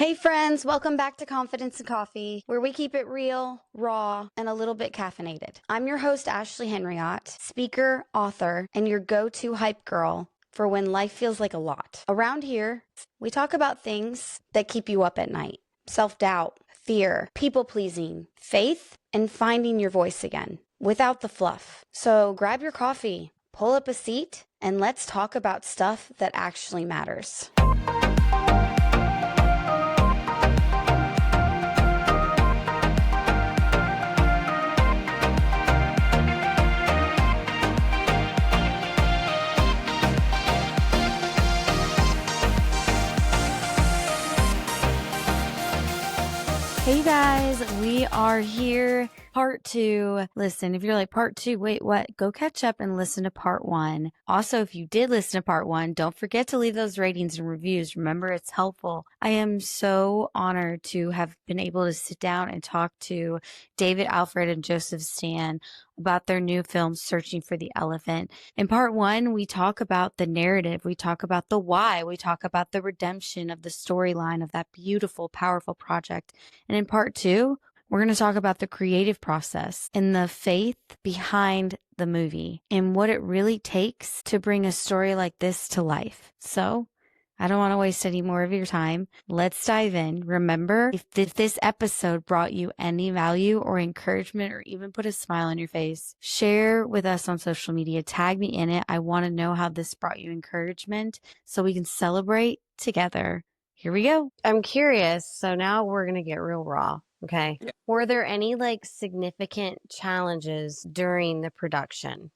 Hey friends, welcome back to Confidence and Coffee, where we keep it real, raw, and a little bit caffeinated. I'm your host, Ashley Henriott, speaker, author, and your go-to hype girl for when life feels like a lot. Around here, we talk about things that keep you up at night. Self-doubt, fear, people-pleasing, faith, and finding your voice again, without the fluff. So grab your coffee, pull up a seat, and let's talk about stuff that actually matters. Hey guys, we are here. Part 2. Listen, if you're like, part 2, wait, what? Go catch up and listen to part 1. Also, if you did listen to part 1, don't forget to leave those ratings and reviews. Remember, it's helpful. I am so honored to have been able to sit down and talk to David Alford and Joseph Stam about their new film, Searching for the Elephant. In part 1, we talk about the narrative. We talk about the why. We talk about the redemption of the storyline of that beautiful, powerful project. And in part 2, we're going to talk about the creative process and the faith behind the movie and what it really takes to bring a story like this to life. So I don't want to waste any more of your time. Let's dive in. Remember, if this episode brought you any value or encouragement or even put a smile on your face, share with us on social media. Tag me in it. I want to know how this brought you encouragement so we can celebrate together. Here we go. I'm curious. So now we're going to get real raw. Okay. Yeah. Were there any significant challenges during the production?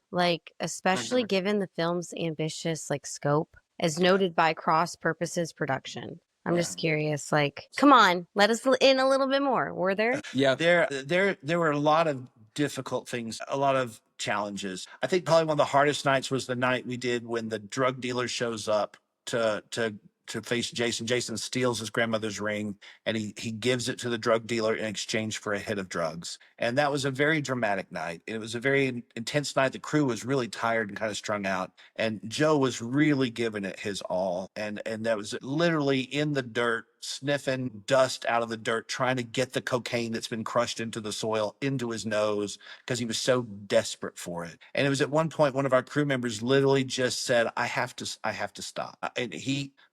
Especially given the film's ambitious scope as noted by Cross Purposes Production. I'm just curious, come on, let us in a little bit more. Were there? Yeah. There were a lot of difficult things, a lot of challenges. I think probably one of the hardest nights was the night we did when the drug dealer shows up to face Jason. Jason steals his grandmother's ring and he gives it to the drug dealer in exchange for a hit of drugs. And that was a very dramatic night. It was a very intense night. The crew was really tired and kind of strung out. And Joe was really giving it his all. And that was literally in the dirt, sniffing dust out of the dirt, trying to get the cocaine that's been crushed into the soil into his nose because he was so desperate for it. And it was at one point, one of our crew members literally just said, I have to stop. And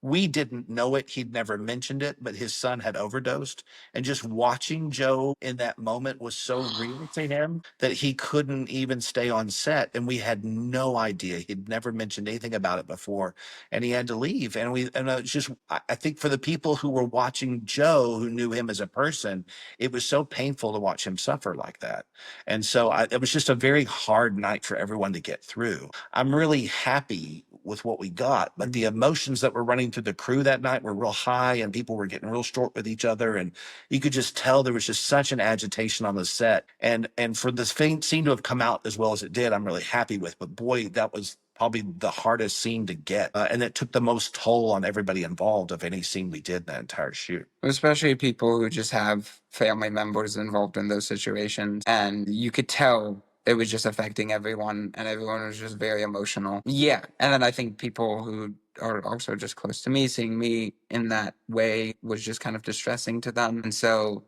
we didn't know it. He'd never mentioned it, but his son had overdosed. And just watching Joe in that moment was so real to him that he couldn't even stay on set. And we had no idea. He'd never mentioned anything about it before. And he had to leave. And it's just, I think for the people who were watching Joe, who knew him as a person, it was so painful to watch him suffer like that. And so it was just a very hard night for everyone to get through. I'm really happy with what we got, but the emotions that were running through the crew that night were real high and people were getting real short with each other. And you could just tell there was just such an agitation on the set. And for this scene to have come out as well as it did, I'm really happy with, but boy, that was probably the hardest scene to get. And it took the most toll on everybody involved of any scene we did in that entire shoot. Especially people who just have family members involved in those situations. And you could tell it was just affecting everyone and everyone was just very emotional. Yeah. And then I think people who are also just close to me, seeing me in that way was just kind of distressing to them. And so,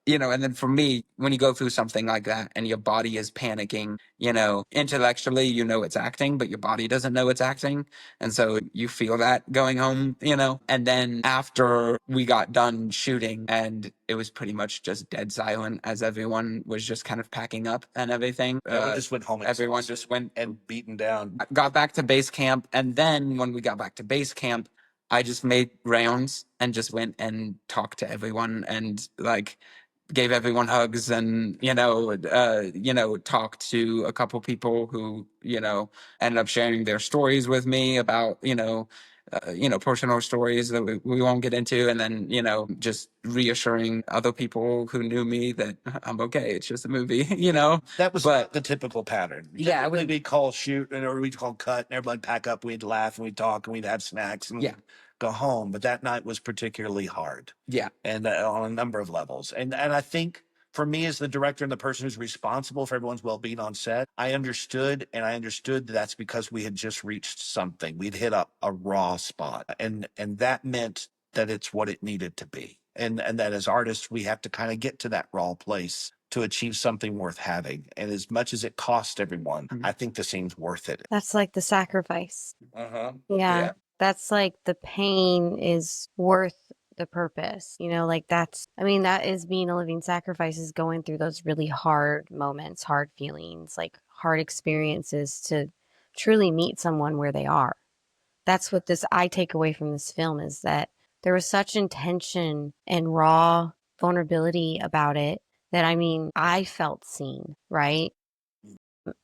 and then for me, when you go through something like that and your body is panicking, intellectually, it's acting, but your body doesn't know it's acting. And so you feel that going home, and then after we got done shooting and it was pretty much just dead silent as everyone was just kind of packing up and everything. Everyone just went home. Everyone just went and beaten down. Got back to base camp. And then when we got back to base camp, I just made rounds and just went and talked to everyone and gave everyone hugs and, talked to a couple people who, ended up sharing their stories with me about, personal stories that we won't get into. And then, just reassuring other people who knew me that I'm okay. It's just a movie, That was the typical pattern. Yeah. We'd call shoot or we'd call cut and everybody pack up. We'd laugh and we'd talk and we'd have snacks and go home. But that night was particularly hard. Yeah. And on a number of levels. And I think for me as the director and the person who's responsible for everyone's well-being on set, I understood that's because we had just reached something. We'd hit a raw spot. And that meant that it's what it needed to be. And that as artists, we have to kind of get to that raw place to achieve something worth having. And as much as it cost everyone, I think the scene's worth it. That's like the sacrifice. Uh-huh. Yeah. That's like the pain is worth the purpose. You know, like that's, I mean, that is being a living sacrifice, is going through those really hard moments, hard feelings, like hard experiences to truly meet someone where they are. That's what I take away from this film, is that there was such intention and raw vulnerability about it that, I mean, I felt seen, right?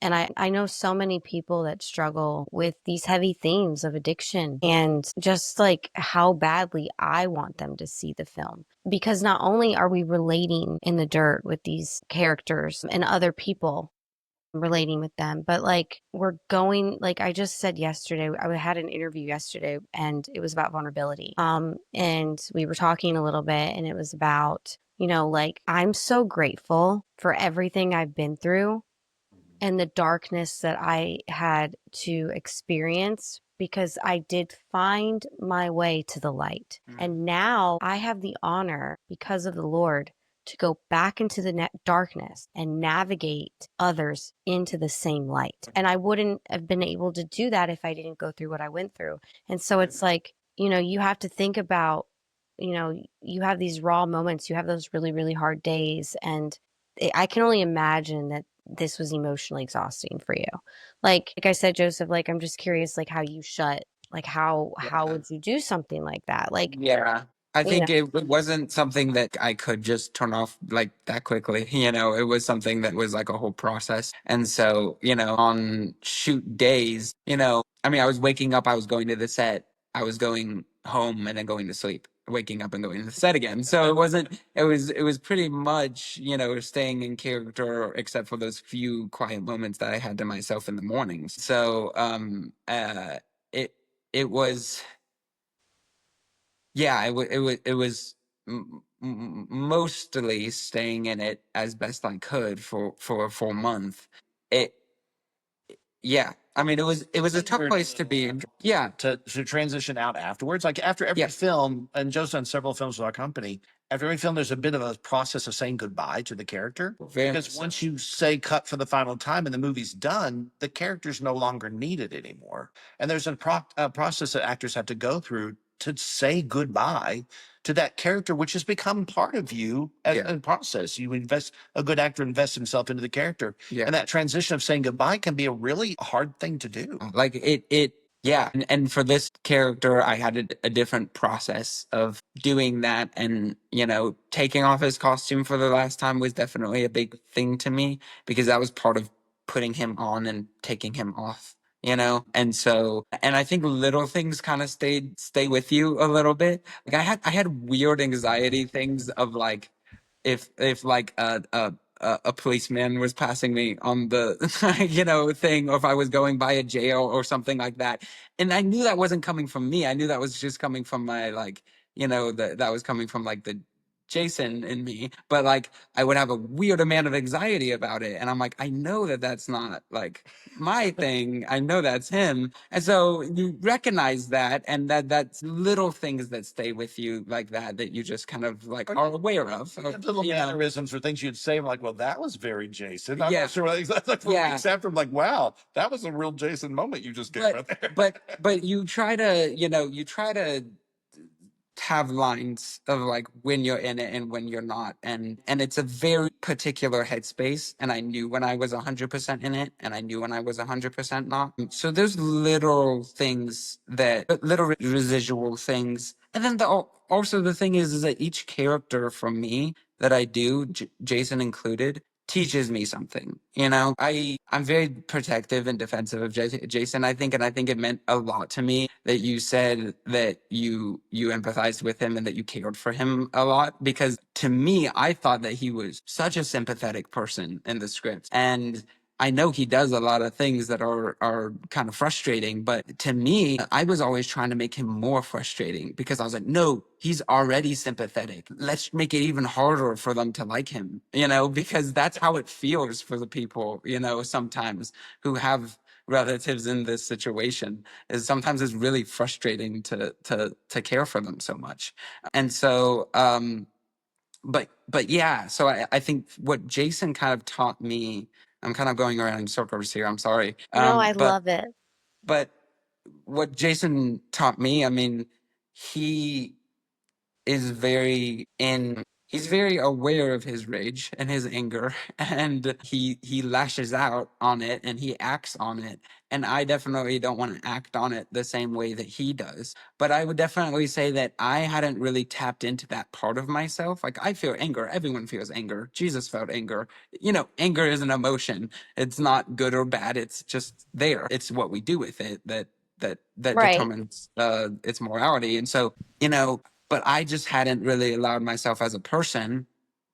And I know so many people that struggle with these heavy themes of addiction, and just like how badly I want them to see the film. Because not only are we relating in the dirt with these characters and other people, relating with them, but like we're going, like I just said yesterday, I had an interview yesterday and it was about vulnerability. And we were talking a little bit, and it was about, you know, like I'm so grateful for everything I've been through and the darkness that I had to experience, because I did find my way to the light. And now I have the honor, because of the Lord, to go back into the darkness and navigate others into the same light. And I wouldn't have been able to do that if I didn't go through what I went through. And so it's like, you know, you have to think about, you know, you have these raw moments, you have those really, really hard days. And I can only imagine that this was emotionally exhausting for you. Like I said, Joseph, like I'm just curious, like how you shut, like how would you do something like that? Like, Yeah. I you know, think it wasn't something that I could just turn off like that quickly. You know, it was something that was like a whole process. And so, you know, on shoot days, you know, I mean, I was waking up, I was going to the set, I was going home and then going to sleep, waking up and going to the set again. So it was pretty much, you know, staying in character, except for those few quiet moments that I had to myself in the mornings. So, it, it was, yeah, it was mostly staying in it as best I could for a full month. It, yeah, I mean, it was a tough place to be in. Yeah, To transition out afterwards. Like after every Yeah. film, and Joe's done several films with our company, after every film, there's a bit of a process of saying goodbye to the character. Very Because once you say cut for the final time and the movie's done, the character's no longer needed anymore. And there's a process that actors have to go through to say goodbye to that character, which has become part of you as Yeah. a process. A good actor invests himself into the character. Yeah. And that transition of saying goodbye can be a really hard thing to do. Like yeah. And for this character, I had a different process of doing that. And, you know, taking off his costume for the last time was definitely a big thing to me, because that was part of putting him on and taking him off, you know? And so, and I think little things kind of stay with you a little bit. Like I had weird anxiety things of like, if like a policeman was passing me on the you know thing, or if I was going by a jail or something like that, and I knew that wasn't coming from me. I knew that was just coming from my, like, you know, that was coming from like the Jason in me. But like I would have a weird amount of anxiety about it, and I'm like, I know that that's not like my thing. I know that's him. And so you recognize that, and that's little things that stay with you like that you just kind of like are aware of. Little you know. mannerisms or things you'd say. I'm like, well, that was very Jason. I'm Yeah. not sure what exactly. Like for Yeah. weeks after, I'm like, wow, that was a real Jason moment you just gave right there. But you try to, you know, you try to have lines of like when you're in it and when you're not, and it's a very particular headspace, and I knew when I was 100% in it, and I knew when I was 100% not. So there's little things, that little residual things. And then also the thing is that each character from me that I do, Jason included, teaches me something. You know, I'm very protective and defensive of Jason, I think, and I think it meant a lot to me that you said that you empathized with him and that you cared for him a lot, because to me, I thought that he was such a sympathetic person in the script. And I know he does a lot of things that are kind of frustrating, but to me, I was always trying to make him more frustrating, because I was like, no, he's already sympathetic. Let's make it even harder for them to like him, you know, because that's how it feels for the people, you know, sometimes who have relatives in this situation is sometimes it's really frustrating to care for them so much. And so but yeah, so I think what Jason kind of taught me, I'm kind of going around in circles here, I'm sorry. No, I But love it. but what Jason taught me, I mean, he is he's very aware of his rage and his anger, and he lashes out on it and he acts on it. And I definitely don't want to act on it the same way that he does, but I would definitely say that I hadn't really tapped into that part of myself. Like, I feel anger, everyone feels anger, Jesus felt anger. Anger is an emotion. It's not good or bad, it's just there. It's what we do with it that Right. determines its morality. And so, but I just hadn't really allowed myself as a person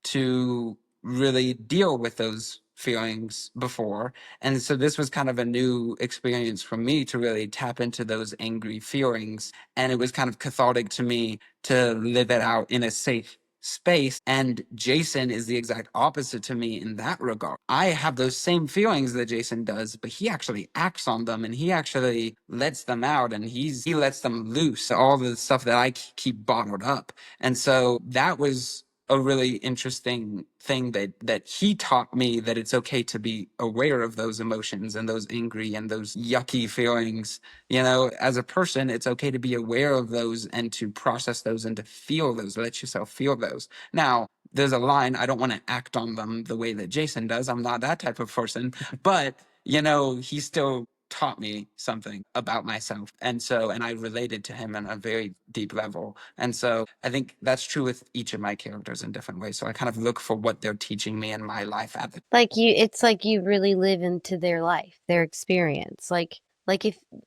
to really deal with those feelings before. And so this was kind of a new experience for me to really tap into those angry feelings. And it was kind of cathartic to me to live it out in a safe space. And Jason is the exact opposite to me in that regard. I have those same feelings that Jason does, but he actually acts on them and he actually lets them out, and he lets them loose, all the stuff that I keep bottled up. And so that was a really interesting thing that he taught me, that it's okay to be aware of those emotions and those angry and those yucky feelings. As a person, it's okay to be aware of those and to process those and to feel those, let yourself feel those. Now, there's a line, I don't want to act on them the way that Jason does. I'm not that type of person, but he still taught me something about myself. And I related to him on a very deep level. And so I think that's true with each of my characters in different ways. So I kind of look for what they're teaching me in my life at the It's like you really live into their life, their experience. Like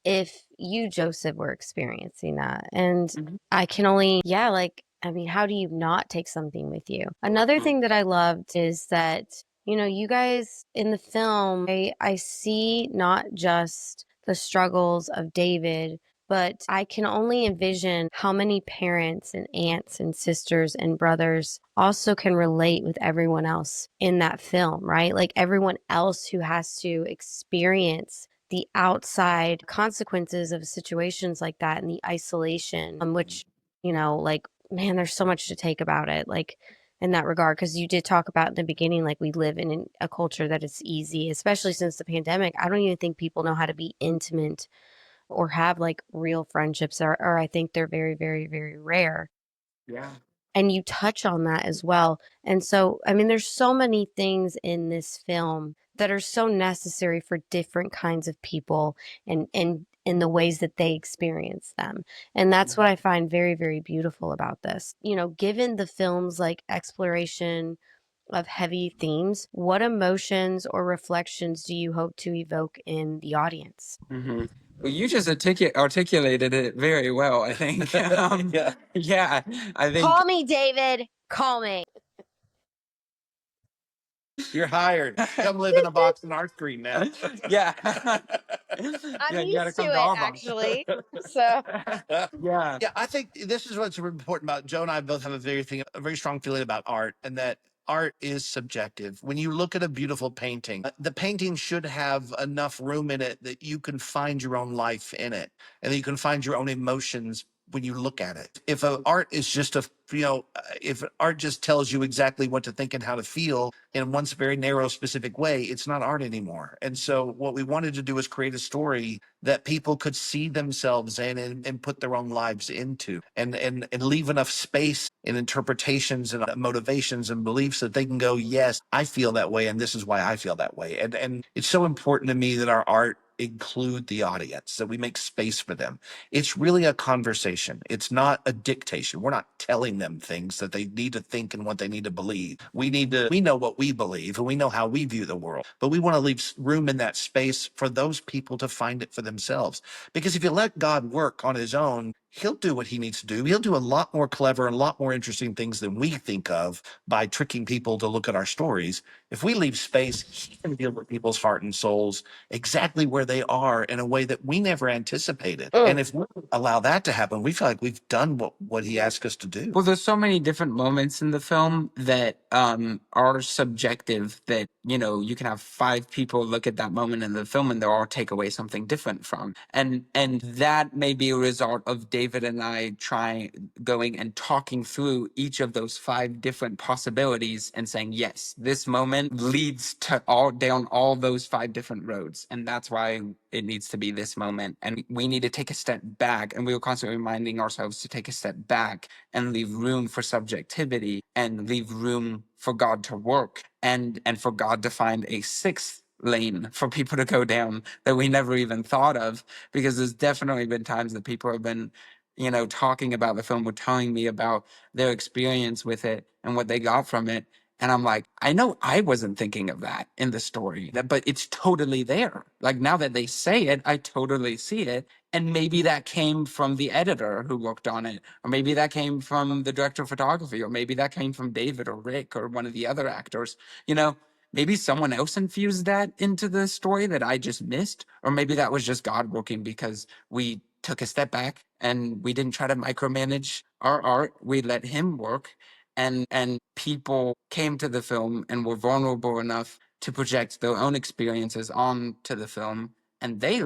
if you, Joseph, were experiencing that. And I can only, yeah, like, I mean, how do you not take something with you? Another thing that I loved is that, you guys in the film, I see not just the struggles of David, but I can only envision how many parents and aunts and sisters and brothers also can relate with everyone else in that film, right? Like everyone else who has to experience the outside consequences of situations like that and the isolation, which, like, man, there's so much to take about it. Like, in that regard, because you did talk about in the beginning, like, we live in a culture that is easy, especially since the pandemic. I don't even think people know how to be intimate or have like real friendships, or I think they're very, very, very rare. Yeah. And you touch on that as well. And so, I mean, there's so many things in this film that are so necessary for different kinds of people and in the ways that they experience them. And that's what I find very, very beautiful about this. Given the film's like exploration of heavy themes, what emotions or reflections do you hope to evoke in the audience? Well, you just articulated it very well, I think. Yeah, I think Call me, David. Call me. You're hired. Come live in a box in our screen now. yeah. I'm Yeah, you gotta used to come to it, our box. actually. So Yeah. Yeah, I think this is what's important about Joe and I both have a very strong feeling about art, and that art is subjective. When you look at a beautiful painting, the painting should have enough room in it that you can find your own life in it, and that you can find your own emotions when you look at it. If art is just if art just tells you exactly what to think and how to feel in one very narrow, specific way, it's not art anymore. And so what we wanted to do is create a story that people could see themselves in and put their own lives into, and leave enough space in interpretations and motivations and beliefs that they can go, yes, I feel that way, and this is why I feel that way. And it's so important to me that our art include the audience, that we make space for them. It's really a conversation. It's not a dictation. We're not telling them things that they need to think and what they need to believe. We know what we believe and we know how we view the world, but we want to leave room in that space for those people to find it for themselves. Because if you let God work on his own, he'll do what he needs to do. He'll do a lot more clever and a lot more interesting things than we think of by tricking people to look at our stories. If we leave space, he can deal with people's heart and souls exactly where they are in a way that we never anticipated. And if we allow that to happen, we feel like we've done what he asked us to do. Well, there's so many different moments in the film that are subjective, that you can have 5 people look at that moment in the film and they'll all take away something different from. And that may be a result of David and I going and talking through each of those 5 different possibilities and saying, yes, this moment leads to down all those 5 different roads. And that's why it needs to be this moment. And we need to take a step back. And we were constantly reminding ourselves to take a step back and leave room for subjectivity and leave room for God to work and for God to find a 6th lane for people to go down that we never even thought of. Because there's definitely been times that people have been, talking about the film or telling me about their experience with it and what they got from it. And I'm like, I know I wasn't thinking of that in the story, but it's totally there. Like, now that they say it, I totally see it. And maybe that came from the editor who worked on it, or maybe that came from the director of photography, or maybe that came from David or Rick or one of the other actors. Maybe someone else infused that into the story that I just missed, or maybe that was just God working because we took a step back and we didn't try to micromanage our art. We let him work, and people came to the film and were vulnerable enough to project their own experiences onto the film, and they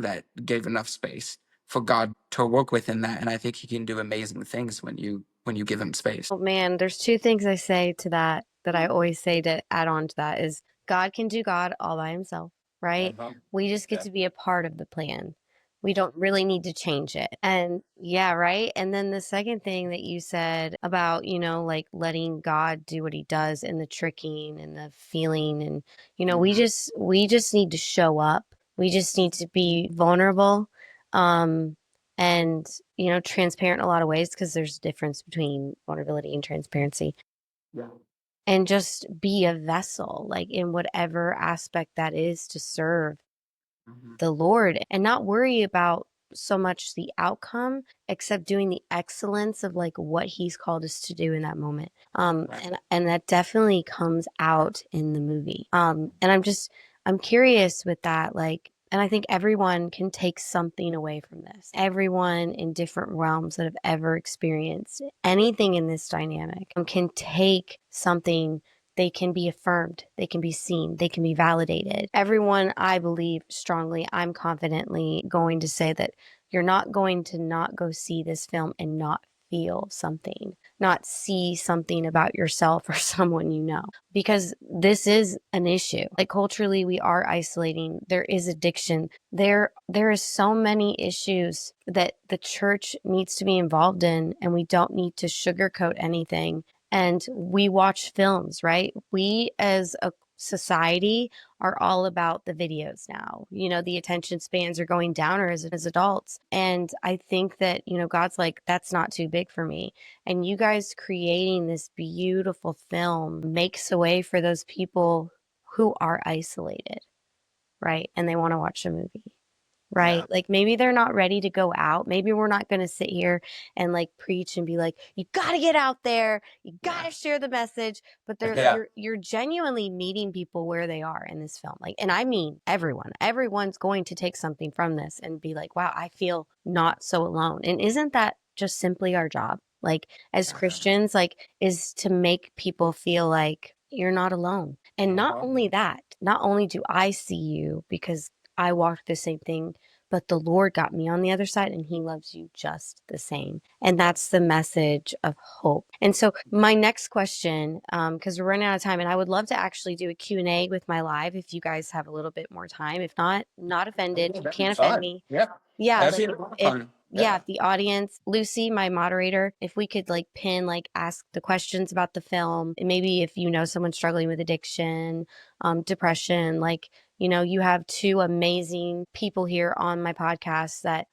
gave enough space for God to work within that. And I think he can do amazing things when you give him space. Oh man, there's 2 things I say to that I always say to add on to that is God can do God all by himself, right? We just get to be a part of the plan. We don't really need to change it. And yeah, right? And then the second thing that you said about, like letting God do what he does in the tricking and the feeling, and we just need to show up. We just need to be vulnerable. And transparent in a lot of ways, because there's a difference between vulnerability and transparency. Yeah. And just be a vessel, like in whatever aspect that is, to serve the Lord, and not worry about so much the outcome, except doing the excellence of like what he's called us to do in that moment. And that definitely comes out in the movie. And I'm curious with that, like, and I think everyone can take something away from this. Everyone in different realms that have ever experienced anything in this dynamic can take something. They can be affirmed, they can be seen, they can be validated. Everyone, I believe strongly, I'm confidently going to say that you're not going to not go see this film and not feel something, not see something about yourself or someone you know, because this is an issue. Like, culturally, we are isolating. There is addiction. There is so many issues that the church needs to be involved in, and we don't need to sugarcoat anything. And we watch films, right? We as a society are all about the videos now. The attention spans are going down as adults. And I think that, God's like, that's not too big for me. And you guys creating this beautiful film makes a way for those people who are isolated, right? And they want to watch a movie. Right. Yeah. Like, maybe they're not ready to go out. Maybe we're not going to sit here and like preach and be like, you got to get out there. You got to share the message. But you're genuinely meeting people where they are in this film. Like, and I mean, everyone's going to take something from this and be like, wow, I feel not so alone. And isn't that just simply our job? Like, as Christians, like, is to make people feel like you're not alone. And not only that, not only do I see you because I walked the same thing, but the Lord got me on the other side, and he loves you just the same. And that's the message of hope. And so my next question, because we're running out of time, and I would love to actually do a Q&A with my live if you guys have a little bit more time. If not offended. You can't offend me. Yeah. Yeah. That'd be fun. If the audience, Lucy, my moderator, if we could like pin, like ask the questions about the film, and maybe if someone struggling with addiction, depression, like, you have 2 amazing people here on my podcast that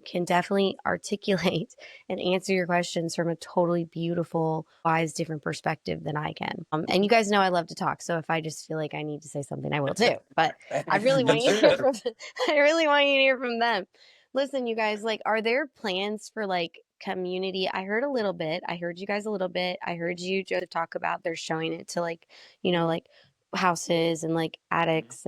can definitely articulate and answer your questions from a totally beautiful, wise, different perspective than I can. And you guys know I love to talk, so if I just feel like I need to say something, I will too. But I really want you to hear from I really want you to hear from them. Listen, you guys, like, are there plans for like community? I heard a little bit. I heard you guys a little bit. I heard you, Joseph, talk about they're showing it to like, like houses and like attics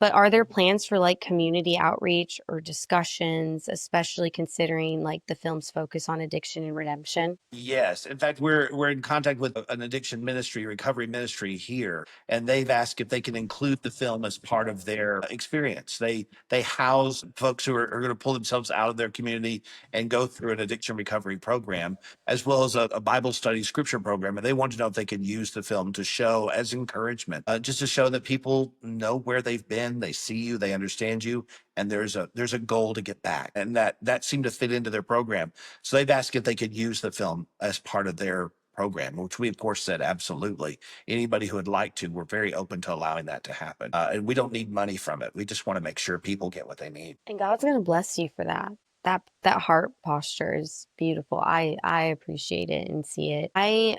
but are there plans for like community outreach or discussions, especially considering like the film's focus on addiction and redemption? Yes. In fact, we're in contact with an addiction ministry, recovery ministry here, and they've asked if they can include the film as part of their experience. They house folks who are going to pull themselves out of their community and go through an addiction recovery program, as well as a Bible study scripture program. And they want to know if they can use the film to show as encouragement, just to show that people know where they've been, they see you, they understand you, and there's a goal to get back. And that seemed to fit into their program. So they've asked if they could use the film as part of their program, which we of course said absolutely. Anybody who would like to, we're very open to allowing that to happen. And we don't need money from it. We just want to make sure people get what they need. And God's going to bless you for that. That heart posture is beautiful. I appreciate it and see it. I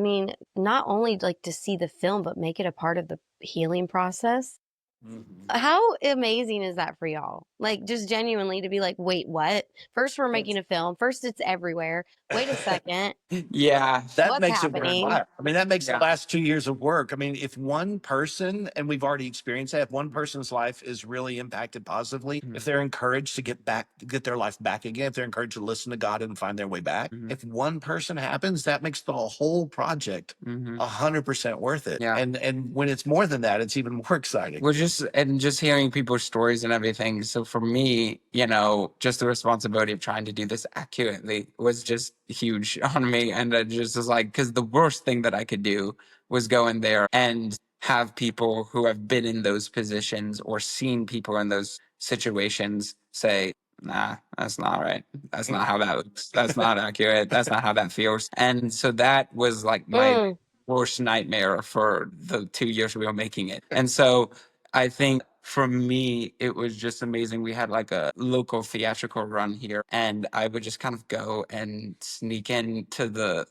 mean, not only like to see the film, but make it a part of the healing process. How amazing is that for y'all? Like, just genuinely to be like, wait, what? First, we're making a film. First, it's everywhere. Wait a second. Yeah. That What's makes happening? it worthwhile. I mean, that makes the last 2 years of work. I mean, if one person, and we've already experienced that, if one person's life is really impacted positively, if they're encouraged to get their life back again, if they're encouraged to listen to God and find their way back, if one person happens, that makes the whole project 100% worth it. Yeah. And when it's more than that, it's even more exciting. We're just hearing people's stories and everything. So for me, just the responsibility of trying to do this accurately was just huge on me. And I just was like, because the worst thing that I could do was go in there and have people who have been in those positions or seen people in those situations say, nah, that's not right. That's not how that looks. That's not accurate. That's not how that feels. And so that was like my worst nightmare for the 2 years we were making it. And so I think for me, it was just amazing. We had like a local theatrical run here, and I would just kind of go and sneak into the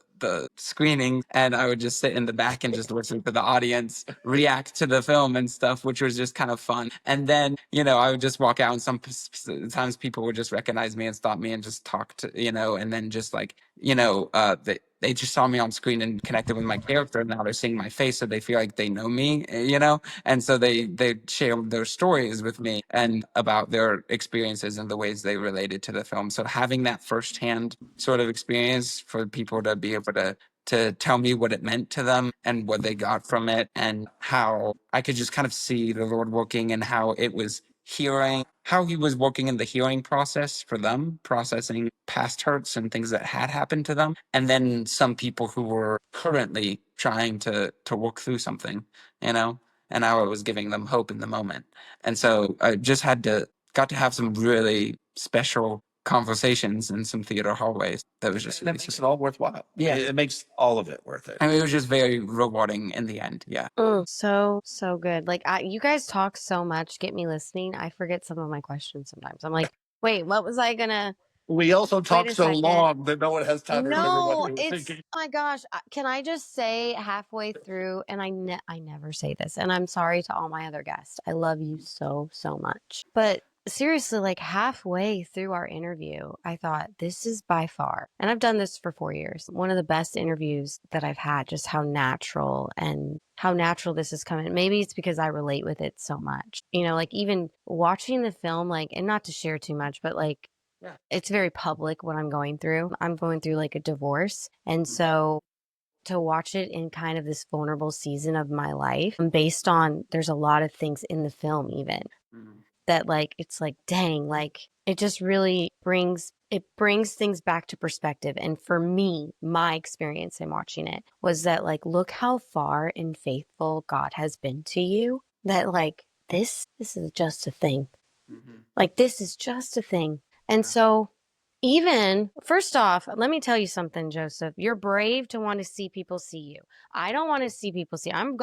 screening, and I would just sit in the back and just listen to the audience react to the film and stuff, which was just kind of fun. And then, I would just walk out, and sometimes people would just recognize me and stop me and just talk to, and then just like, they just saw me on screen and connected with my character, and now they're seeing my face, so they feel like they know me, and so they share their stories with me and about their experiences and the ways they related to the film. So having that firsthand sort of experience for people to be able to tell me what it meant to them and what they got from it, and how I could just kind of see the Lord working, and how it was how he was working in the healing process for them, processing past hurts and things that had happened to them. And then some people who were currently trying to work through something, and how it was giving them hope in the moment. And so I just got to have some really special conversations in some theater hallways. That was just that makes it all worthwhile. Yeah, it makes all of it worth it. I mean, it was just very rewarding in the end. Yeah. So good. Like, you guys talk so much, get me listening. I forget some of my questions sometimes. I'm like, wait, what was I gonna? We also talk so second. long that no one has time to remember No, what we were it's thinking. oh my gosh. Can I just say halfway through, and I never say this, and I'm sorry to all my other guests. I love you so much. But seriously, like halfway through our interview, I thought this is by far, and I've done this for 4 years, one of the best interviews that I've had, just how natural this is coming. Maybe it's because I relate with it so much. Like even watching the film, like, and not to share too much, but like, it's very public what I'm going through. I'm going through like a divorce. And so to watch it in kind of this vulnerable season of my life, based on, there's a lot of things in the film even that like, it's like, dang, like it just really brings things back to perspective. And for me, my experience in watching it was that like, look how far and faithful God has been to you, that like, this is just a thing. Like, this is just a thing. And so even, first off, let me tell you something, Joseph. You're brave to want to see people see you. I don't want to see people see. I'm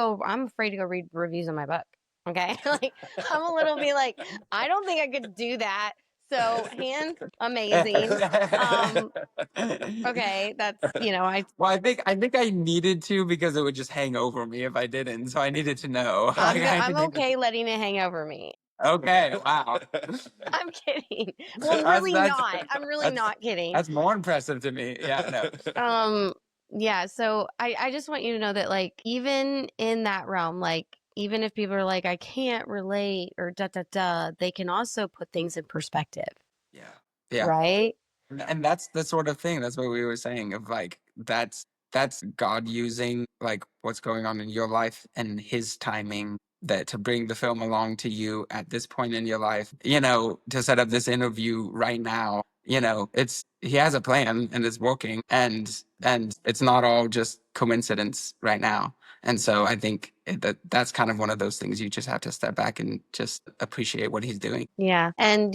afraid to go read reviews on my book. Okay. Like, I'm a little bit like, I don't think I could do that. So hands, amazing. Okay. That's, Well, I think I needed to, because it would just hang over me if I didn't. So I needed to know. I'm okay letting it hang over me. Okay. Wow. I'm kidding. Well, I'm really not. I'm really not kidding. That's more impressive to me. Yeah. No. Yeah. So I just want you to know that, like, even in that realm, like, even if people are like, I can't relate or they can also put things in perspective. Yeah. Yeah. Right? And that's the sort of thing, that's what we were saying of like, that's God using like what's going on in your life and his timing, that to bring the film along to you at this point in your life, to set up this interview right now, he has a plan and it's working, and it's not all just coincidence right now. And so I think that's kind of one of those things you just have to step back and just appreciate what he's doing. Yeah. And,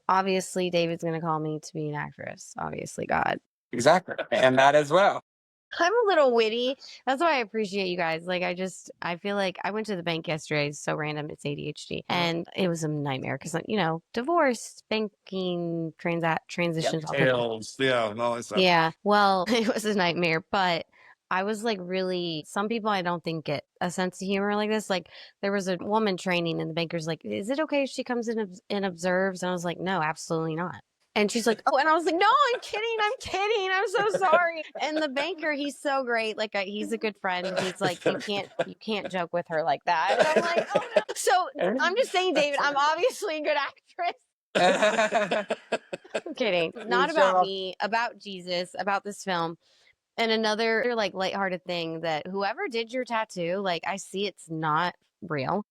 obviously David's going to call me to be an actress. Obviously, God. Exactly. And that as well. I'm a little witty. That's why I appreciate you guys. Like, I feel like I went to the bank yesterday. It's so random. It's ADHD. And it was a nightmare because, divorce, banking, transitions. Tails. Yeah. And all that stuff. Yeah. Well, it was a nightmare, but I was like, really, some people I don't think get a sense of humor like this. Like, there was a woman training and the banker's like, is it okay if she comes in and observes? And I was like, no, absolutely not. And she's like, oh, and I was like, no, I'm kidding. I'm so sorry. And the banker, he's so great. Like, he's a good friend. He's like, you can't joke with her like that. And I'm like, oh no. So I'm just saying, David, I'm obviously a good actress. I'm kidding. Not about me, about Jesus, about this film. And another like lighthearted thing, that whoever did your tattoo, like, I see it's not real.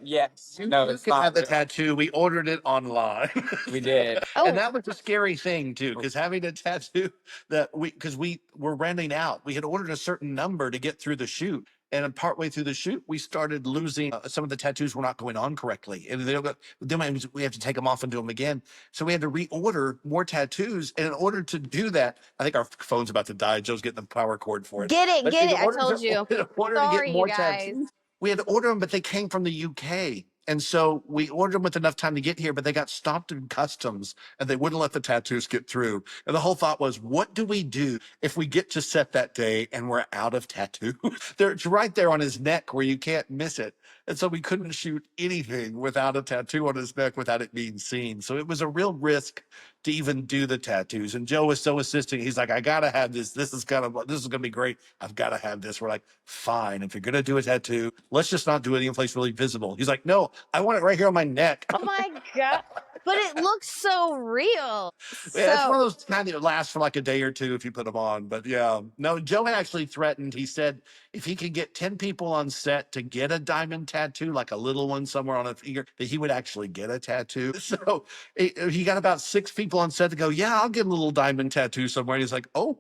Yes. No, it's not have the tattoo. We ordered it online. We did. Oh, And that was a scary thing too, because having a tattoo because we were renting out. We had ordered a certain number to get through the shoot. And partway through the shoot, we started losing some of the tattoos were not going on correctly. And then we have to take them off and do them again. So we had to reorder more tattoos. And in order to do that, I think our phone's about to die. Joe's getting the power cord for it. Get it. I order told you. In order to Sorry, get more you guys. tattoos, we had to order them, but they came from the UK. And so we ordered them with enough time to get here, but they got stopped in customs and they wouldn't let the tattoos get through. And the whole thought was, what do we do if we get to set that day and we're out of tattoos? It's right there on his neck where you can't miss it. And so we couldn't shoot anything without a tattoo on his neck without it being seen. So it was a real risk to even do the tattoos. And Joe was so assisting. He's like, I gotta have this. This is gonna be great. I've gotta have this. We're like, fine. If you're gonna do a tattoo, let's just not do it anyplace really visible. He's like, no, I want it right here on my neck. Oh my God. But it looks so real. Yeah, it's one of those kind that lasts for like a day or two if you put them on. But yeah, no, Joe had actually threatened. He said if he could get 10 people on set to get a diamond tattoo, like a little one somewhere on a finger, that he would actually get a tattoo. So he got about 6 people on set to go, yeah, I'll get a little diamond tattoo somewhere. And he's like, oh,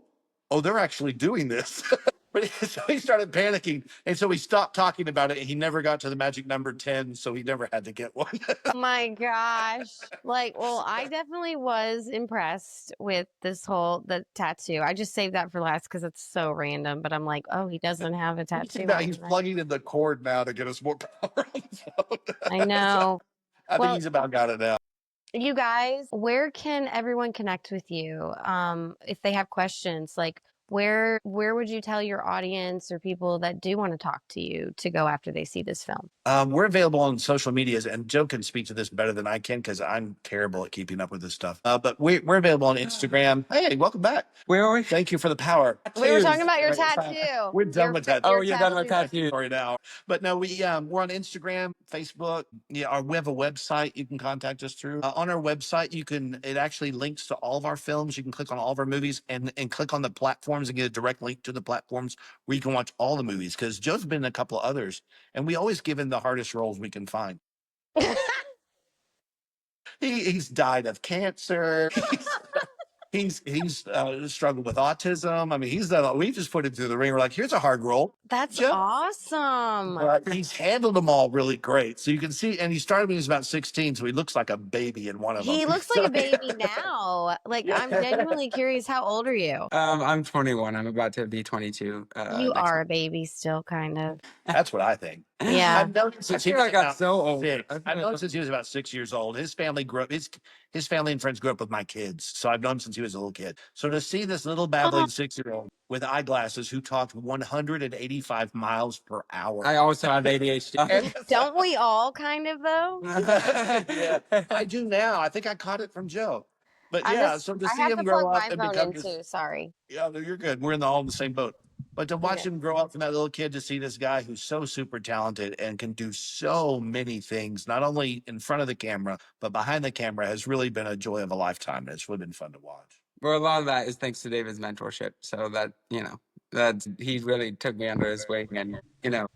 they're actually doing this. But so he started panicking. And so he stopped talking about it. And he never got to the magic number 10. So he never had to get one. Oh my gosh. Like, well, I definitely was impressed with the tattoo. I just saved that for last because it's so random. But I'm like, oh, he doesn't have a tattoo. Now he's plugging in the cord now to get us more power on the phone. I know. I think he's about got it now. You guys, where can everyone connect with you? If they have questions, like, where would you tell your audience or people that do want to talk to you to go after they see this film? We're available on social medias, and Joe can speak to this better than I can because I'm terrible at keeping up with this stuff. But we're available on Instagram. Hey, welcome back. Where are we? Thank you for the power. We were talking about your tattoo. We're done with that. Oh, you're done with tattoo. Sorry now. But no, we're on Instagram, Facebook. Yeah, we have a website you can contact us through. On our website, it actually links to all of our films. You can click on all of our movies and click on the platforms and get a direct link to the platforms where you can watch all the movies. Because Joe's been in a couple of others, and we always give him the hardest roles we can find. He's died of cancer. He's struggled with autism. I mean, we just put him through the ring. We're like, here's a hard role. That's awesome. He's handled them all really great. So you can see, and he started when he was about 16, so he looks like a baby in one of them. He looks like a baby now. Like, I'm genuinely curious. How old are you? I'm 21. I'm about to be 22. You are a baby still, kind of. That's what I think. Yeah. I've known since I got so old. I've known since he was about 6 years old. His family grew up. His family and friends grew up with my kids, so I've known him since he was a little kid. So to see this little babbling 6-year-old with eyeglasses who talked 185 miles per hour. I also have ADHD. Don't we all kind of, though? Yeah, I do now. I think I caught it from Joe. But yeah, so to see him grow up and become Sorry. Yeah, no, you're good. We're all in the same boat. But to watch him grow up from that little kid to see this guy who's so super talented and can do so many things, not only in front of the camera, but behind the camera, has really been a joy of a lifetime. And it's really been fun to watch. Well, a lot of that is thanks to David's mentorship. So that, that he really took me under his wing. And,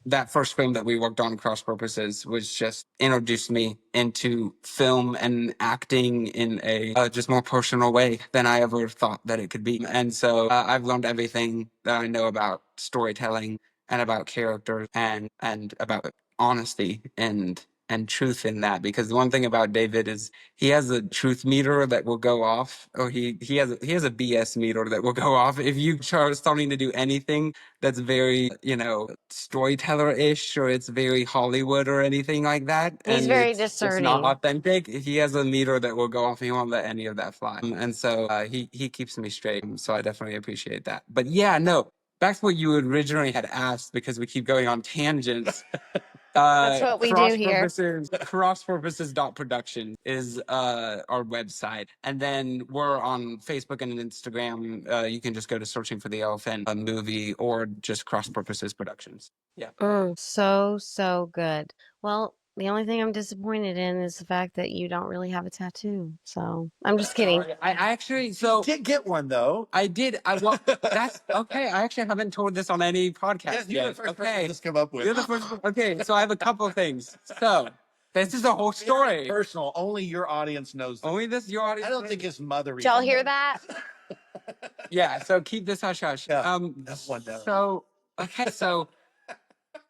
that first film that we worked on, Cross Purposes, was just introduced me into film and acting in a just more personal way than I ever thought that it could be. And so I've learned everything that I know about storytelling and about characters and about honesty and truth in that. Because the one thing about David is he has a truth meter that will go off, or he has a BS meter that will go off if you start starting to do anything that's very storyteller-ish, or it's very Hollywood or anything like that. He's And very it's not discerning. authentic. He has a meter that will go off. He won't let any of that fly. And so he keeps me straight. So I definitely appreciate that. But yeah, no. Back to what you originally had asked, because we keep going on tangents. That's what we do here. Cross Purposes Production is our website, and then we're on Facebook and Instagram. You can just go to Searching for the Elephant, a movie, or just Cross Purposes Productions. Yeah. So good. Well, the only thing I'm disappointed in is the fact that you don't really have a tattoo. So I'm just kidding. I actually did get one though. I did. That's okay. I actually haven't told this on any podcast You're yet. the first person to just come up with. You're the first. Okay, so I have a couple of things. So this is a whole story. Personal. Only your audience knows. Only your audience. I don't think his mother. Did y'all hear that? Yeah. So keep this hush hush. Yeah, that's one down. So okay. So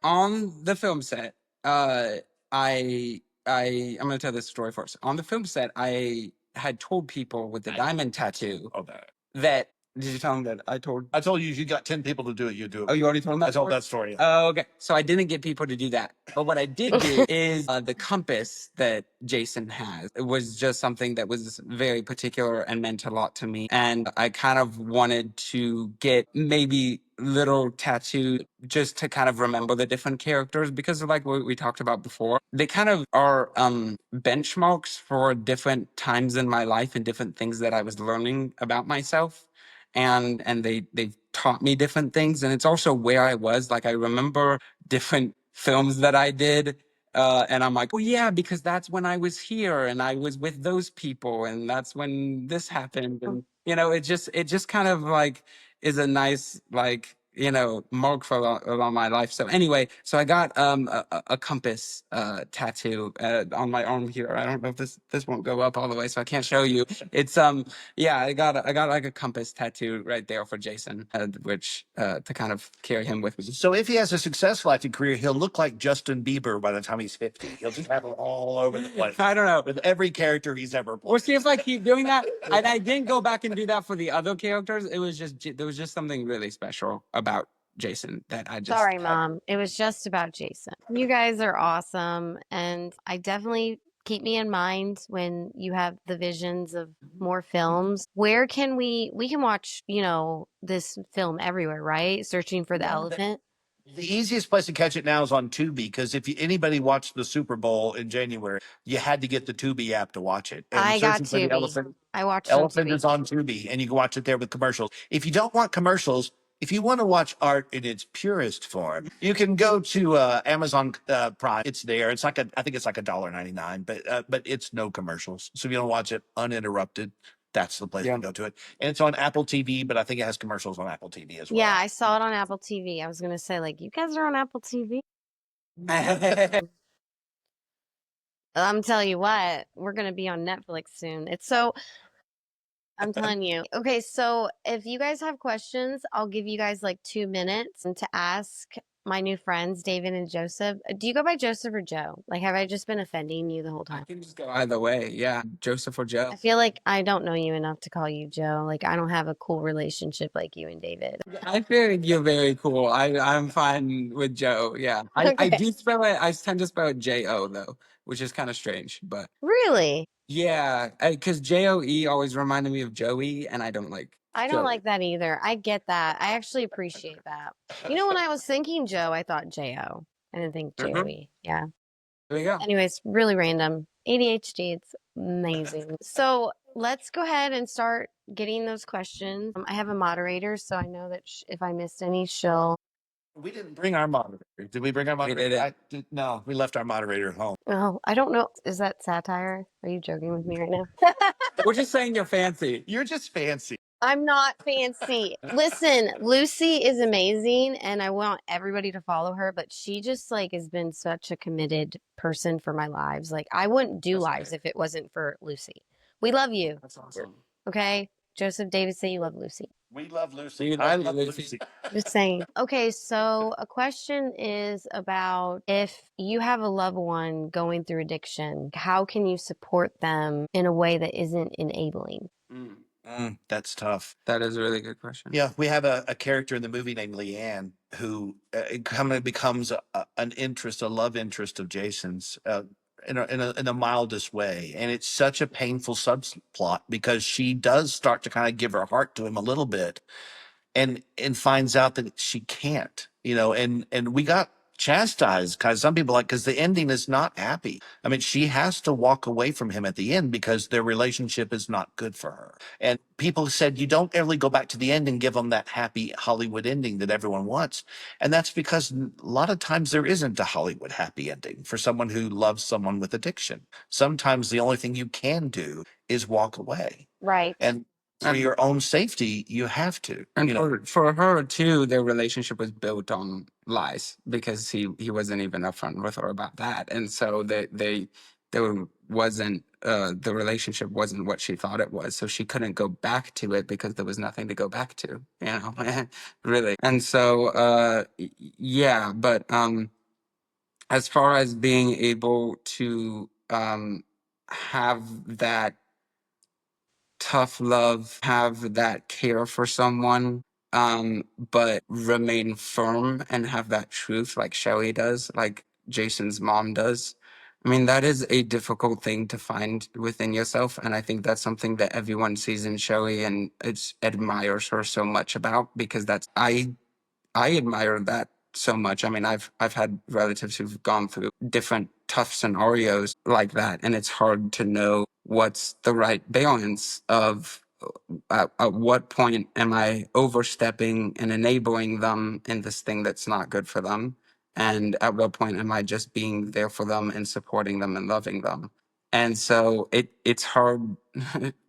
on the film set, I'm gonna tell this story first. On the film set, I had told people with the diamond tattoo that. Did you tell them that I told? I told you you got 10 people to do it. You do it. Oh, you already told them that? I told that story. Oh, okay. So I didn't get people to do that. But what I did do is the compass that Jason has. It was just something that was very particular and meant a lot to me. And I kind of wanted to get maybe little tattoo just to kind of remember the different characters, because like what we talked about before, they kind of are benchmarks for different times in my life and different things that I was learning about myself. And they've taught me different things, and it's also where I was. Like I remember different films that I did, and I'm like, oh yeah, because that's when I was here and I was with those people, and that's when this happened, and it just kind of like is a nice mark for along my life. So anyway, so I got a compass tattoo on my arm here. I don't know if this won't go up all the way, so I can't show you. It's I got like a compass tattoo right there for Jason, which to kind of carry him with me. So if he has a successful acting career, he'll look like Justin Bieber by the time he's 50. He'll just have it all over the place. I don't know, with every character he's ever played. We'll see if I keep doing that. And I didn't go back and do that for the other characters. There was just something really special about Jason that I just. Sorry, Mom. It was just about Jason. You guys are awesome. And I definitely keep me in mind when you have the visions of more films. Where can we can watch, this film everywhere, right? Searching for the Elephant. The easiest place to catch it now is on Tubi, because if anybody watched the Super Bowl in January, you had to get the Tubi app to watch it. And I got Searching for the Tubi. I watched Elephant Tubi. is on Tubi, and you can watch it there with commercials. If you don't want commercials, if you want to watch art in its purest form, you can go to Amazon Prime. It's there. It's like I think it's like $1.99, but it's no commercials. So if you want to watch it uninterrupted, that's the place to go to it. And it's on Apple TV, but I think it has commercials on Apple TV as well. Yeah, I saw it on Apple TV. I was going to say, you guys are on Apple TV? I'm telling you what, we're going to be on Netflix soon. I'm telling you. Okay, so if you guys have questions, I'll give you guys 2 minutes to ask my new friends, David and Joseph. Do you go by Joseph or Joe? Have I just been offending you the whole time? I can just go either way. Yeah, Joseph or Joe. I feel like I don't know you enough to call you Joe. I don't have a cool relationship like you and David. I feel like you're very cool. I'm fine with Joe. Yeah, I do spell it. I tend to spell it J-O though, which is kind of strange, but. Really? Yeah, because J-O-E always reminded me of Joey, and I don't like. I don't like that either. I get that. I actually appreciate that. When I was thinking Joe, I thought J-O. I didn't think Joey. Yeah. There you go. Anyways, really random. ADHD, it's amazing. So let's go ahead and start getting those questions. I have a moderator, so I know that if I missed any, she'll. We didn't bring our moderator. Did we bring our moderator? No, we left our moderator at home. Oh, I don't know. Is that satire? Are you joking with me right now? We're just saying you're fancy. You're just fancy. I'm not fancy. Listen, Lucy is amazing and I want everybody to follow her, but she just like has been such a committed person for my lives. Like I wouldn't do lives if it wasn't for Lucy. We love you. That's awesome. Okay? Joseph, David, say you love Lucy. We love Lucy. I love Lucy. Just saying. Okay, so a question is about if you have a loved one going through addiction, how can you support them in a way that isn't enabling? That's tough. That is a really good question. Yeah, we have a character in the movie named Leanne who kind of becomes an interest, a love interest of Jason's in the mildest way, and it's such a painful subplot because she does start to kind of give her heart to him a little bit, and finds out that she can't, and we got chastised because some people because the ending is not happy. I mean, she has to walk away from him at the end because their relationship is not good for her. And people said you don't ever go back to the end and give them that happy Hollywood ending that everyone wants. And that's because a lot of times there isn't a Hollywood happy ending for someone who loves someone with addiction. Sometimes the only thing you can do is walk away. Right. And for your own safety, you have to. And for her too, their relationship was built on lies because he wasn't even upfront with her about that, and so there wasn't the relationship wasn't what she thought it was, so she couldn't go back to it because there was nothing to go back to, really. And so yeah, but as far as being able to have that tough love, have that care for someone, but remain firm and have that truth like Shelly does, like Jason's mom does. I mean, that is a difficult thing to find within yourself. And I think that's something that everyone sees in Shelly and admires her so much about, because I admire that so much. I mean, I've had relatives who've gone through different tough scenarios like that, and it's hard to know what's the right balance of at what point am I overstepping and enabling them in this thing that's not good for them, and at what point am I just being there for them and supporting them and loving them. And so it's hard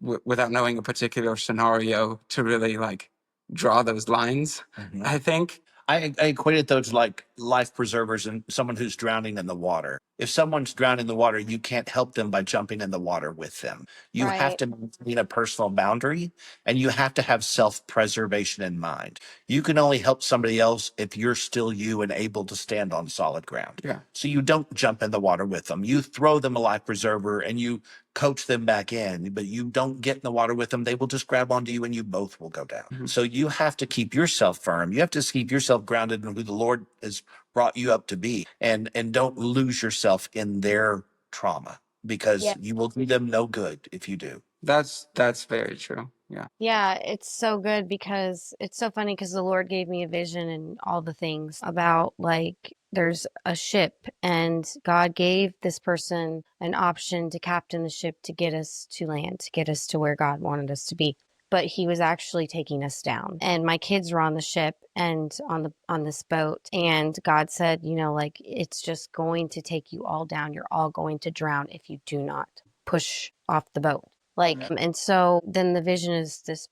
without knowing a particular scenario to really like draw those lines. I think. I equated those like life preservers and someone who's drowning in the water. If someone's drowning in the water, you can't help them by jumping in the water with them. You have to maintain a personal boundary, and you have to have self-preservation in mind. You can only help somebody else if you're still you and able to stand on solid ground. Yeah. So you don't jump in the water with them. You throw them a life preserver and you coach them back in, but you don't get in the water with them. They will just grab onto you and you both will go down. Mm-hmm. So you have to keep yourself firm. You have to keep yourself grounded in who the Lord has brought you up to be, and don't lose yourself in their trauma, because you will do them no good if you do. That's very true. Yeah. Yeah, it's so good because it's so funny because the Lord gave me a vision and all the things about like there's a ship and God gave this person an option to captain the ship to get us to land, to get us to where God wanted us to be. But he was actually taking us down. And my kids were on the ship and on this boat. And God said, like it's just going to take you all down. You're all going to drown if you do not push off the boat. And so then the vision is this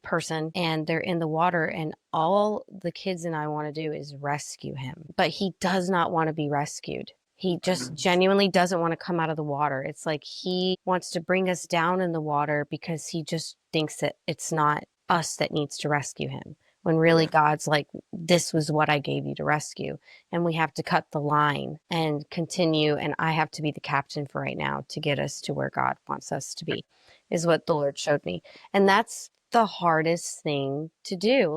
person and they're in the water and all the kids and I want to do is rescue him. But he does not want to be rescued. He just genuinely doesn't want to come out of the water. It's like he wants to bring us down in the water because he just thinks that it's not us that needs to rescue him. When really God's like, this was what I gave you to rescue. And we have to cut the line and continue. And I have to be the captain for right now to get us to where God wants us to be, is what the Lord showed me. And that's the hardest thing to do.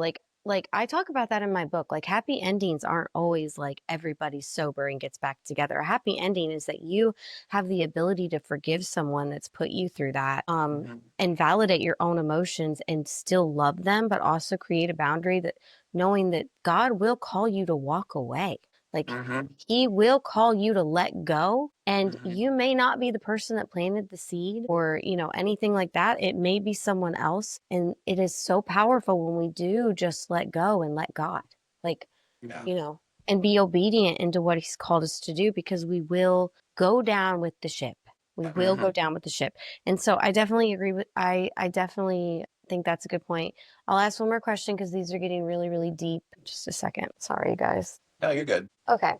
Like I talk about that in my book. Like happy endings aren't always like everybody's sober and gets back together. A happy ending is that you have the ability to forgive someone that's put you through that, and validate your own emotions and still love them, but also create a boundary that knowing that God will call you to walk away. Like Mhm. he will call you to let go, and you may not be the person that planted the seed or, anything like that. It may be someone else. And it is so powerful when we do just let go and let God, like, Yeah. and be obedient into what he's called us to do, because we will go down with the ship. We will go Mhm. down with the ship. And so I definitely agree I definitely think that's a good point. I'll ask one more question because these are getting really, really deep. Just a second. Sorry, you guys. No, you're good. Okay.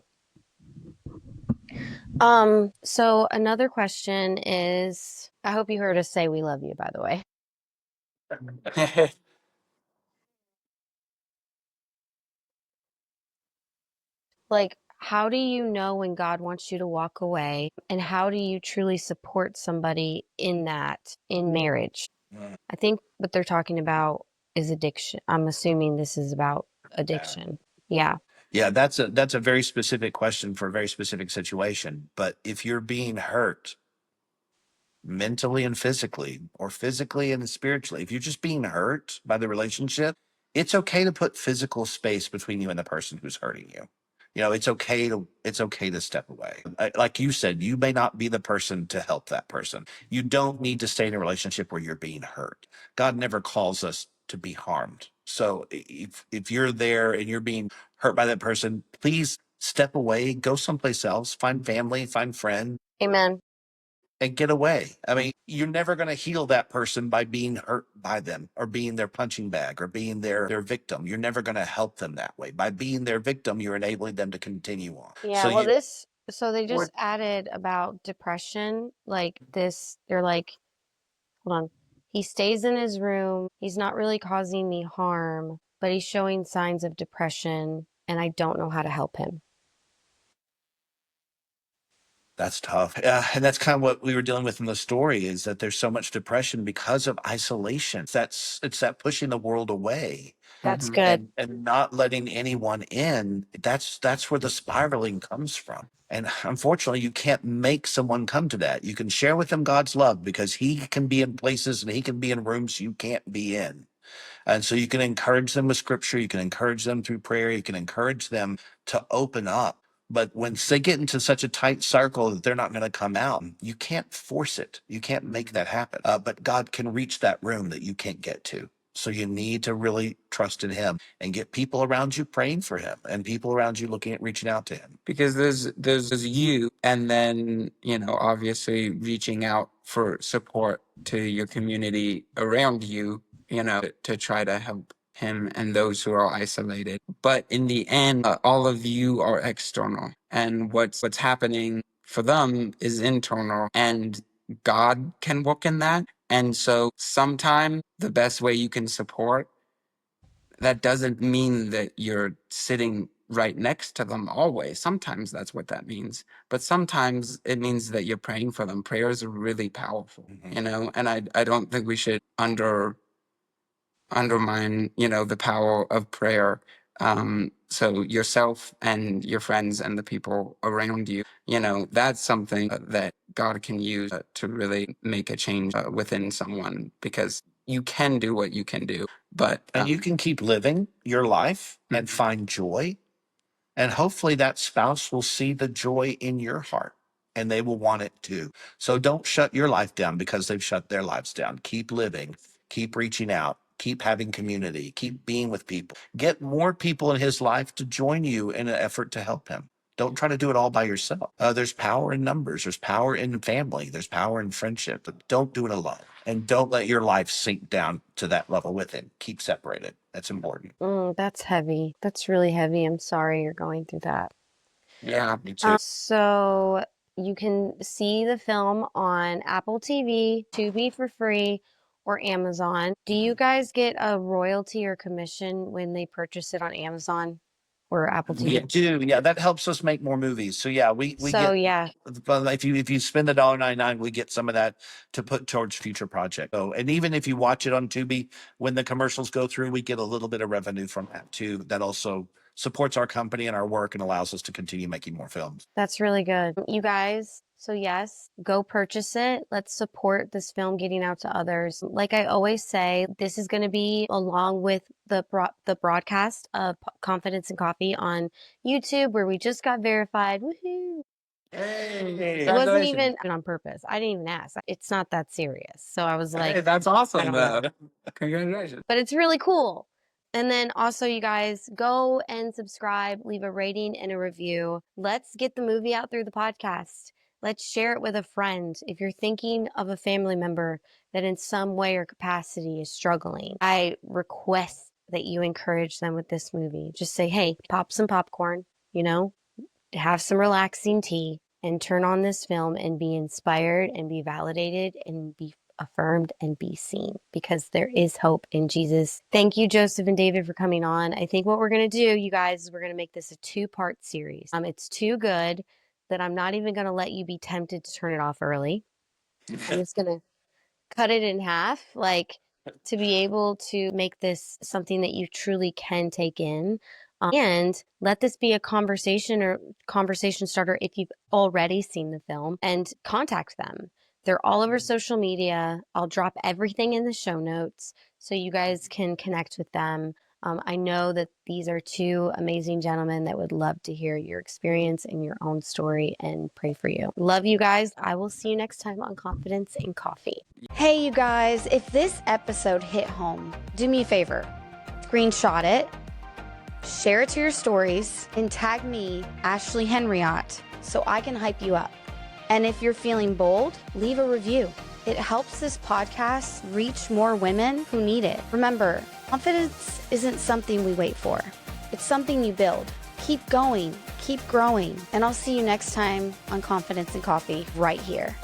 So another question is, I hope you heard us say we love you, by the way. Like, how do you know when God wants you to walk away? And how do you truly support somebody in that in marriage? I think what they're talking about is addiction. I'm assuming this is about addiction. Yeah. Yeah, that's a very specific question for a very specific situation. But if you're being hurt mentally and physically, or physically and spiritually, if you're just being hurt by the relationship, it's okay to put physical space between you and the person who's hurting you. It's okay to step away. Like you said, you may not be the person to help that person. You don't need to stay in a relationship where you're being hurt. God never calls us to be harmed. So if you're there and you're being hurt by that person, please step away, go someplace else, find family, find friends, Amen. and get away. I mean, you're never going to heal that person by being hurt by them or being their punching bag or being their victim. You're never going to help them that way. By being their victim, you're enabling them to continue on. Yeah. So Well, you so they just added about depression. Like this, they're like, hold on. He stays in his room. He's not really causing me harm, but he's showing signs of depression, and I don't know how to help him. That's tough. And that's kind of what we were dealing with in the story, is that there's so much depression because of isolation. It's that pushing the world away That's Mhm. good. and not letting anyone in. That's where the spiraling comes from. And unfortunately, you can't make someone come to that. You can share with them God's love because he can be in places and he can be in rooms you can't be in. And so you can encourage them with scripture, you can encourage them through prayer, you can encourage them to open up. But once they get into such a tight circle that they're not going to come out, you can't force it. You can't make that happen. But God can reach that room that you can't get to. So you need to really trust in him and get people around you praying for him and people around you looking at reaching out to him. Because there's you, and then obviously reaching out for support to your community around you, to try to help him and those who are isolated. But in the end, all of you are external, and what's happening for them is internal, and God can work in that. And so sometime the best way you can support, that doesn't mean that you're sitting right next to them always. Sometimes that's what that means. But sometimes it means that you're praying for them. Prayers are really powerful, and I don't think we should undermine, the power of prayer. So yourself and your friends and the people around you, that's something that God can use to really make a change within someone, because you can do what you can do, but And you can keep living your life and find joy. And hopefully that spouse will see the joy in your heart and they will want it too. So don't shut your life down because they've shut their lives down. Keep living, keep reaching out, keep having community, keep being with people. Get more people in his life to join you in an effort to help him. Don't try to do it all by yourself. There's power in numbers. There's power in family. There's power in friendship. But don't do it alone. And don't let your life sink down to that level with him. Keep separated. That's important. That's heavy. That's really heavy. I'm sorry you're going through that. yeah. Me too. So you can see the film on Apple TV, Tubi for free, or Amazon. Do you guys get a royalty or commission when they purchase it on Amazon or Apple We TV? do, yeah. That helps us make more movies. So yeah, we So get. yeah, But if you spend the $1.99, we get some of that to put towards future projects. So, and even if you watch it on Tubi, when the commercials go through, we get a little bit of revenue from that too. That also supports our company and our work and allows us to continue making more films. That's really good. You guys, so yes, go purchase it. Let's support this film getting out to others. Like I always say, this is going to be along with the broadcast of Confidence and Coffee on YouTube, where we just got verified. Woohoo! Hey, It wasn't congratulations. even on purpose. I didn't even ask. It's not that serious. So I was like, Hey, that's I awesome, don't know. though. Congratulations. But it's really cool. And then also, you guys, go and subscribe, leave a rating and a review. Let's get the movie out through the podcast. Let's share it with a friend. If you're thinking of a family member that in some way or capacity is struggling, I request that you encourage them with this movie. Just say, hey, pop some popcorn, have some relaxing tea, and turn on this film and be inspired and be validated and be affirmed and be seen, because there is hope in Jesus. Thank you, Joseph and David, for coming on. I think what we're going to do, you guys, is we're going to make this a 2-part series. It's too good that I'm not even going to let you be tempted to turn it off early. I'm just going to cut it in half, to be able to make this something that you truly can take in. And let this be a conversation starter if you've already seen the film, and contact them. They're all over social media. I'll drop everything in the show notes so you guys can connect with them. I know that these are 2 amazing gentlemen that would love to hear your experience and your own story and pray for you. Love you guys. I will see you next time on Confidence and Coffee. Hey, you guys, if this episode hit home, do me a favor. Screenshot it, share it to your stories, and tag me, Ashley Henriott, so I can hype you up. And if you're feeling bold, leave a review. It helps this podcast reach more women who need it. Remember, confidence isn't something we wait for. It's something you build. Keep going, keep growing, and I'll see you next time on Confidence and Coffee right here.